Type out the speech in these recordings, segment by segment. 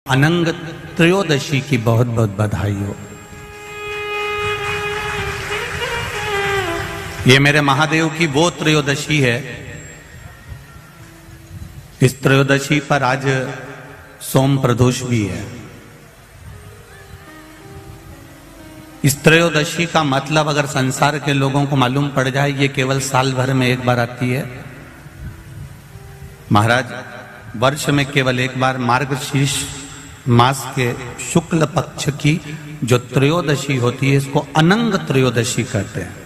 अनंग त्रयोदशी की बहुत बहुत बधाई हो। ये मेरे महादेव की वो त्रयोदशी है। इस त्रयोदशी पर आज सोम प्रदोष भी है। इस त्रयोदशी का मतलब अगर संसार के लोगों को मालूम पड़ जाए, ये केवल साल भर में एक बार आती है। महाराज, वर्ष में केवल एक बार मार्गशीर्ष मास के शुक्ल पक्ष की जो त्रयोदशी होती है, इसको अनंग त्रयोदशी कहते हैं।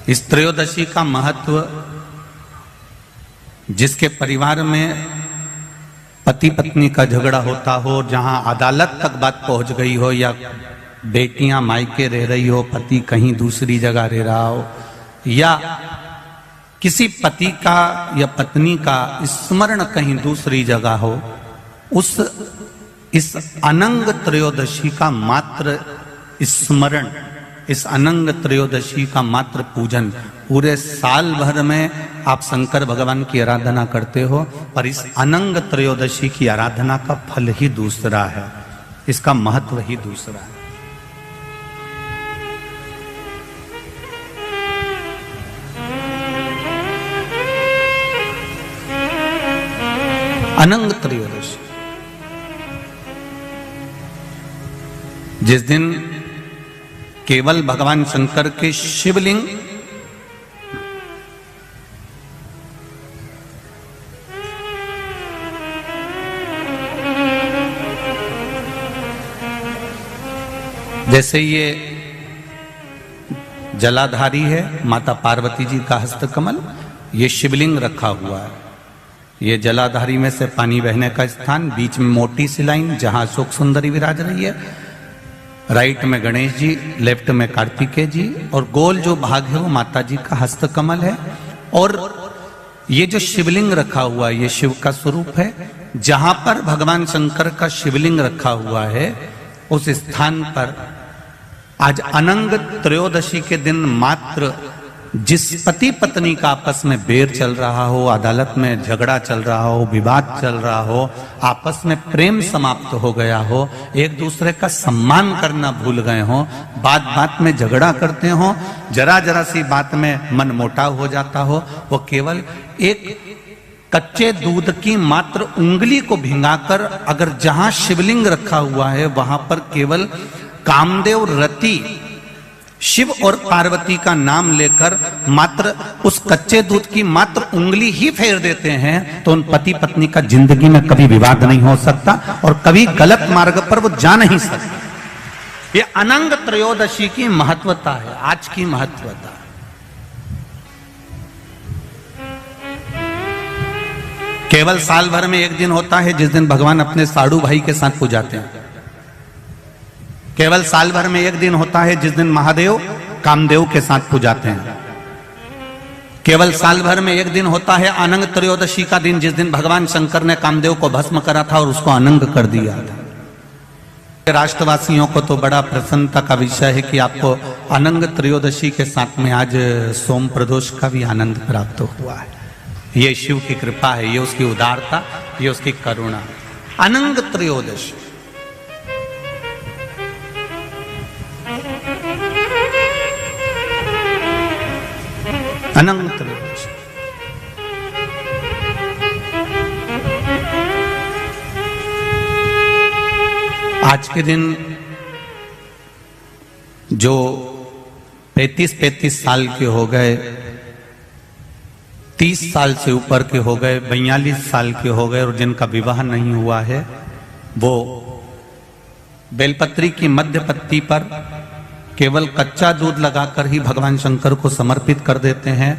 इस त्रयोदशी का महत्व, जिसके परिवार में पति पत्नी का झगड़ा होता हो, जहां अदालत तक बात पहुंच गई हो, या बेटियां मायके रह रही हो, पति कहीं दूसरी जगह रह रहा हो, या किसी पति का या पत्नी का स्मरण कहीं दूसरी जगह हो, इस अनंग त्रयोदशी का मात्र स्मरण, इस अनंग त्रयोदशी का मात्र पूजन, पूरे साल भर में आप शंकर भगवान की आराधना करते हो, पर इस अनंग त्रयोदशी की आराधना का फल ही दूसरा है, इसका महत्व ही दूसरा है। अनंग त्रयोदशी, जिस दिन केवल भगवान शंकर के शिवलिंग जैसे ये जलाधारी है, माता पार्वती जी का हस्तकमल, ये शिवलिंग रखा हुआ है। ये जलाधारी में से पानी बहने का स्थान, बीच में मोटी सी लाइन जहां अशोक सुंदरी विराज रही है, राइट में गणेश जी, लेफ्ट में कार्तिकेय जी, और गोल जो भाग है वो माता जी का हस्तकमल है। और ये जो शिवलिंग रखा हुआ है, ये शिव का स्वरूप है। जहां पर भगवान शंकर का शिवलिंग रखा हुआ है, उस स्थान पर आज अनंग त्रयोदशी के दिन मात्र जिस पति पत्नी का आपस में बैर चल रहा हो, अदालत में झगड़ा चल रहा हो, विवाद चल रहा हो, आपस में प्रेम समाप्त हो गया हो, एक दूसरे का सम्मान करना भूल गए हो, बात बात में झगड़ा करते हो, जरा जरा सी बात में मन मोटाव हो जाता हो, वो केवल एक कच्चे दूध की मात्र उंगली को भिंगाकर अगर जहां शिवलिंग रखा हुआ है वहां पर केवल कामदेव रति शिव और पार्वती का नाम लेकर मात्र उस कच्चे दूध की मात्र उंगली ही फेर देते हैं, तो उन पति पत्नी का जिंदगी में कभी विवाद नहीं हो सकता और कभी गलत मार्ग पर वो जा नहीं सकते। ये अनंग त्रयोदशी की महत्वता है, आज की महत्वता। केवल साल भर में एक दिन होता है जिस दिन भगवान अपने साड़ू भाई के साथ पूजाते हैं। केवल साल भर में एक दिन होता है जिस दिन महादेव कामदेव के साथ पूजाते हैं। केवल साल भर में एक दिन होता है अनंग त्रयोदशी का दिन, जिस दिन भगवान शंकर ने कामदेव को भस्म करा था और उसको अनंग कर दिया था। राष्ट्रवासियों को तो बड़ा प्रसन्नता का विषय है कि आपको अनंग त्रयोदशी के साथ में आज सोम प्रदोष का भी आनंद प्राप्त हुआ है। ये शिव की कृपा है, ये उसकी उदारता, ये उसकी करुणा। अनंग त्रयोदशी, अनंग त्रयोदशी। आज के दिन जो 35 साल के हो गए, 30 साल से ऊपर के हो गए, 42 साल के हो गए और जिनका विवाह नहीं हुआ है, वो बेलपत्री की मध्य पत्ती पर केवल कच्चा दूध लगाकर ही भगवान शंकर को समर्पित कर देते हैं,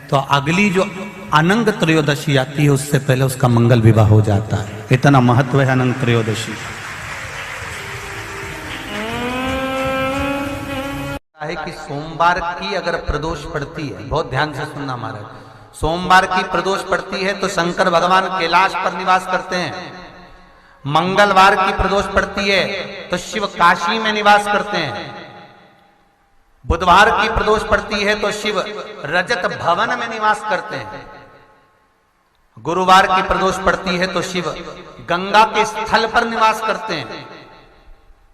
तो अगली जो अनंग त्रयोदशी आती है उससे पहले उसका मंगल विवाह हो जाता है। इतना महत्व है अनंग त्रयोदशी है कि सोमवार की अगर प्रदोष पड़ती है, बहुत ध्यान से सुनना महाराज, सोमवार की प्रदोष पड़ती है तो शंकर भगवान कैलाश पर निवास करते हैं। मंगलवार की प्रदोष पड़ती है तो शिव काशी में निवास करते हैं। बुधवार की प्रदोष पड़ती है तो शिव रजत भवन में निवास करते हैं। गुरुवार की प्रदोष पड़ती है तो शिव गंगा के स्थल पर निवास करते हैं।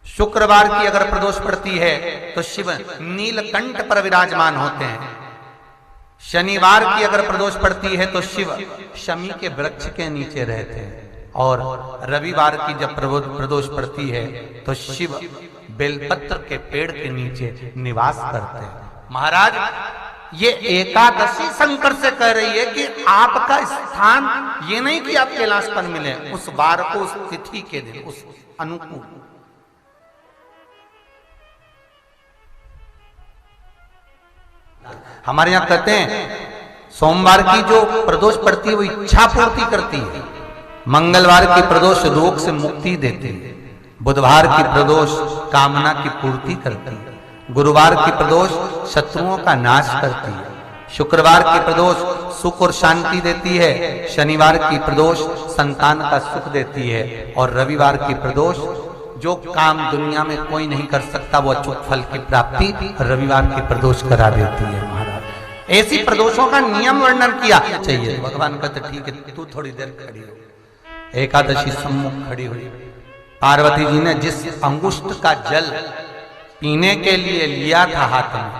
शुक्रवार की अगर प्रदोष पड़ती है तो शिव नीलकंठ पर विराजमान होते हैं। शनिवार की अगर प्रदोष पड़ती है तो शिव शमी के वृक्ष के नीचे रहते हैं। और रविवार की जब प्रदोष पड़ती है तो शिव बेलपत्र के पेड़ के नीचे निवास करते हैं। महाराज, ये एकादशी शंकर से कह रही है कि आपका स्थान ये नहीं कि आप कैलाश पर मिले, उस वार को, उस तिथि के दिन, उस अनुकूल। हमारे यहां कहते हैं सोमवार की जो प्रदोष पड़ती है वो इच्छा पूर्ति करती है, मंगलवार की प्रदोष रोग से मुक्ति देती है, बुधवार की प्रदोष कामना की पूर्ति करती है, गुरुवार की प्रदोष शत्रुओं का नाश करती है, शुक्रवार की प्रदोष सुख और शांति देती है, शनिवार की प्रदोष संतान का सुख देती है, और रविवार की प्रदोष जो काम दुनिया में कोई नहीं कर सकता वो अचूक फल की प्राप्ति रविवार की प्रदोष करा देती है। महाराज, ऐसी प्रदोषों का नियम वर्णन किया चाहिए। भगवान कहते ठीक है, तू थोड़ी देर खड़ी हो। एकादशी सम्मुख खड़ी हुई, पार्वती जी ने जिस अंगुष्ठ का जल पीने के लिए लिया था हाथ में,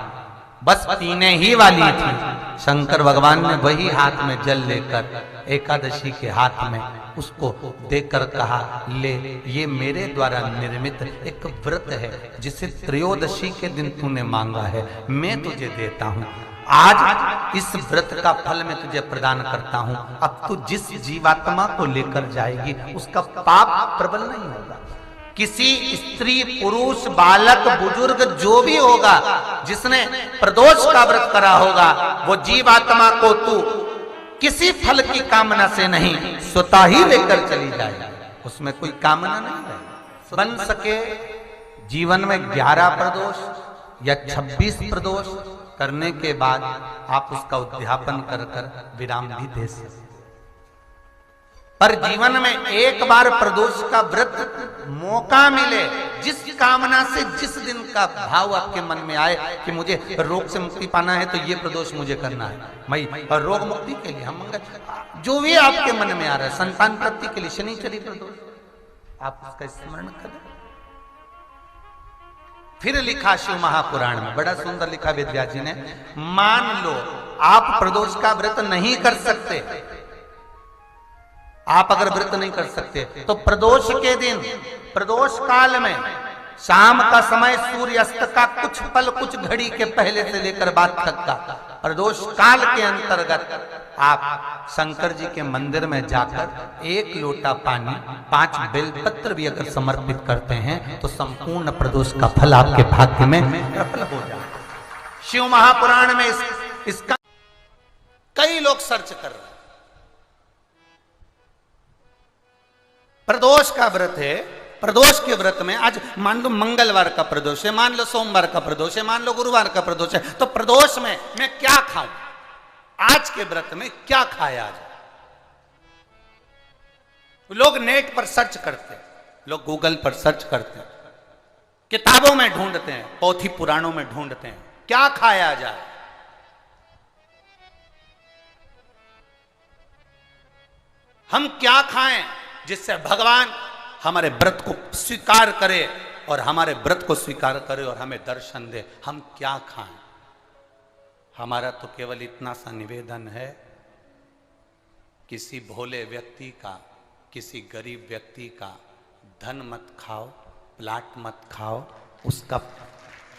बस पीने ही वाली थी, शंकर भगवान ने वही हाथ में जल लेकर एकादशी के हाथ में उसको देकर कहा, ले, ये मेरे द्वारा निर्मित एक व्रत है जिसे त्रयोदशी के दिन तूने मांगा है, मैं तुझे देता हूं। आज इस व्रत का फल मैं तुझे प्रदान करता हूं। अब तू जिस जीवात्मा को लेकर जाएगी उसका पाप प्रबल नहीं होगा। किसी स्त्री, पुरुष, बालक, बुजुर्ग जो भी होगा जिसने प्रदोष का व्रत करा होगा, वो जीवात्मा को तू किसी फल की कामना से नहीं, स्वतः ही लेकर चली जाएगी। उसमें कोई कामना नहीं है। बन सके जीवन में 11 प्रदोष या 26 प्रदोष करने के बाद आप उसका उद्यापन कर विराम भी दे सकते, पर जीवन में एक बार प्रदोष का व्रत मौका मिले, जिस कामना से, जिस दिन का भाव आपके मन में आए कि मुझे रोग से मुक्ति पाना है तो ये प्रदोष मुझे करना है, मैं रोग मुक्ति के लिए, हम मंगल, जो भी आपके मन में आ रहा है, संतान प्राप्ति के लिए शनिचरी प्रदोष, आप उसका स्मरण करें। फिर लिखा शिव महापुराण में, बड़ा सुंदर लिखा वेदव्यास जी ने, मान लो आप प्रदोष का व्रत नहीं कर सकते, आप अगर व्रत नहीं कर सकते तो प्रदोष के दिन, प्रदोष काल में शाम का समय सूर्यास्त का कुछ पल, कुछ घड़ी के पहले से लेकर बाद तक का प्रदोष काल के अंतर्गत आप शंकर जी के मंदिर में जाकर 1 लोटा पानी, 5 बेलपत्र भी अगर समर्पित करते हैं तो संपूर्ण प्रदोष का फल आपके भाग्य में प्रबल हो जाए। शिव महापुराण में इसका कई लोग सर्च कर रहे हैं। प्रदोष का व्रत है, प्रदोष के व्रत में आज मान लो मंगलवार का प्रदोष है, मान लो सोमवार का प्रदोष है, मान लो गुरुवार का प्रदोष है, तो प्रदोष में मैं क्या खाऊं, आज के व्रत में क्या खाया जाए। लोग नेट पर सर्च करते हैं, लोग गूगल पर सर्च करते हैं, किताबों में ढूंढते हैं, पोथी पुराणों में ढूंढते हैं, क्या खाया जाए। हम क्या खाएं जिससे भगवान हमारे व्रत को स्वीकार करे और हमारे व्रत को स्वीकार करे और हमें दर्शन दे। हम क्या खाएं? हमारा तो केवल इतना सा निवेदन है, किसी भोले व्यक्ति का, किसी गरीब व्यक्ति का धन मत खाओ, प्लाट मत खाओ, उसका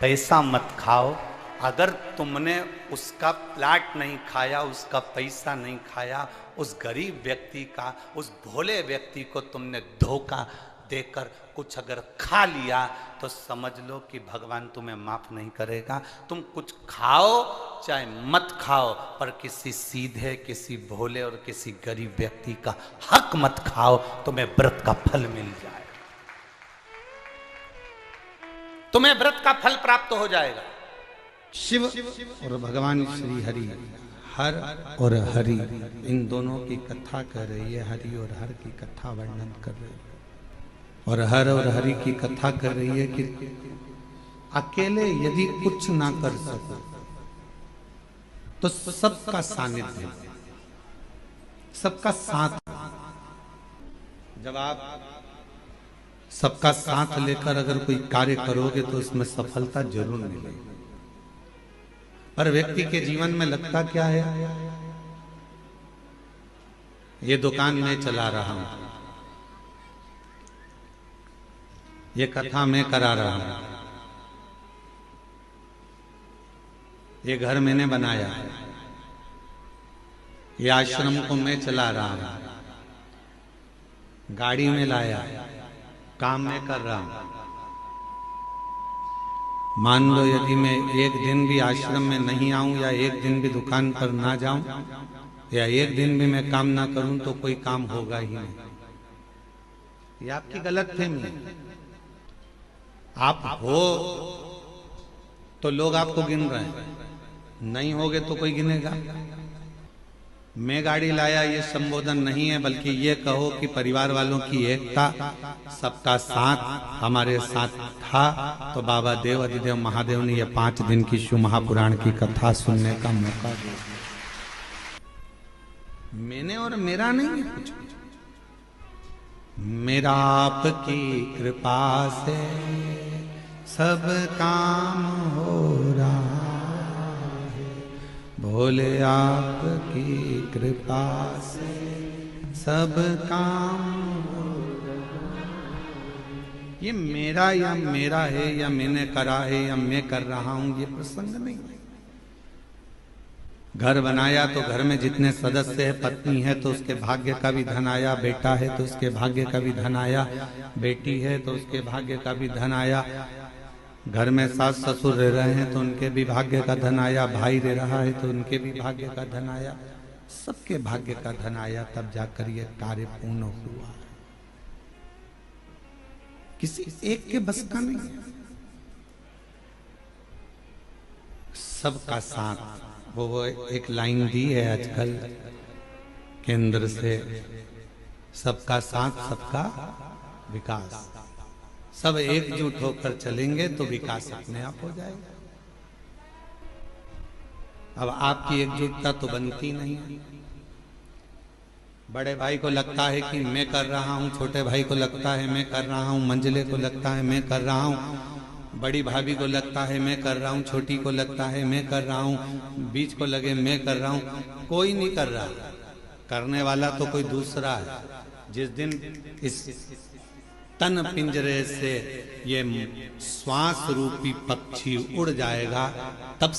पैसा मत खाओ। अगर तुमने उसका प्लाट नहीं खाया, उसका पैसा नहीं खाया, उस गरीब व्यक्ति का, उस भोले व्यक्ति को तुमने धोखा देकर कुछ अगर खा लिया तो समझ लो कि भगवान तुम्हें माफ नहीं करेगा। तुम कुछ खाओ चाहे मत खाओ, पर किसी सीधे, किसी भोले और किसी गरीब व्यक्ति का हक मत खाओ, तुम्हें व्रत का फल मिल जाए, तुम्हें व्रत का फल प्राप्त हो जाएगा। शिव और भगवान श्री हरि, हर और हरि, इन दोनों की कथा कर रही है। हरि और हर की कथा वर्णन कर रही है, और हर और हरि की कथा कर रही है कि अकेले यदि कुछ ना कर सको तो सबका सानिध्य, सबका साथ। जब आप सबका साथ लेकर अगर कोई कार्य करोगे तो उसमें सफलता जरूर मिलेगी। पर व्यक्ति के जीवन में लगता क्या है, ये दुकान मैं चला रहा हूं, ये कथा मैं करा रहा हूं, ये घर मैंने बनाया, ये आश्रम को मैं चला रहा हूं, गाड़ी में लाया, काम मैं कर रहा हूं। मान लो यदि मैं एक दिन भी आश्रम में नहीं आऊं या एक दिन भी दुकान पर ना जाऊं या एक दिन भी मैं काम ना करूं तो कोई काम होगा ही नहीं। ये आपकी गलतफहमी है। आप हो तो लोग आपको गिन रहे हैं, नहीं होगे तो कोई गिनेगा। मैं गाड़ी लाया ये संबोधन नहीं है, बल्कि ये कहो कि परिवार वालों की एकता, सबका साथ हमारे साथ था। तो बाबा देव अधिदेव महादेव ने ये 5 दिन की शिव महापुराण की कथा सुनने का मौका दिया। मैंने और मेरा नहीं है कुछ, मेरा आपकी कृपा से सब काम हो रहा, भोले आपकी कृपा से सब काम हो रहा। ये मेरा है या मैंने करा है या मैं कर रहा हूं, ये प्रसंग नहीं है। घर बनाया तो घर में जितने सदस्य है, पत्नी है तो उसके भाग्य का भी धन आया, बेटा है तो उसके भाग्य का भी धन आया, बेटी है तो उसके भाग्य का भी धन आया, घर में सास ससुर रह रहे हैं तो उनके भी भाग्य का धन आया, भाई रह रहा है तो उनके भी भाग्य का धन आया, सबके भाग्य का धन आया, तब जाकर ये कार्य पूर्ण हुआ। किसी एक के बस का नहीं, सबका साथ। वो एक लाइन दी है आजकल केंद्र से, सबका साथ सबका विकास। सब एकजुट होकर चलेंगे तो विकास अपने आप हो जाएगा। अब आपकी एकजुटता तो बनती नहीं है। बड़े भाई को लगता है कि मैं कर रहा हूं, छोटे भाई को लगता है मैं कर रहा हूं, मंझले को लगता है मैं कर रहा हूं, बड़ी भाभी को लगता है मैं कर रहा हूं, छोटी को लगता है मैं कर रहा हूं, बीच को लगे मैं कर रहा हूं। कोई नहीं कर रहा, करने वाला तो कोई दूसरा है। जिस दिन इस तन पिंजरे से ये श्वास रूपी पक्षी उड़ जाएगा, तब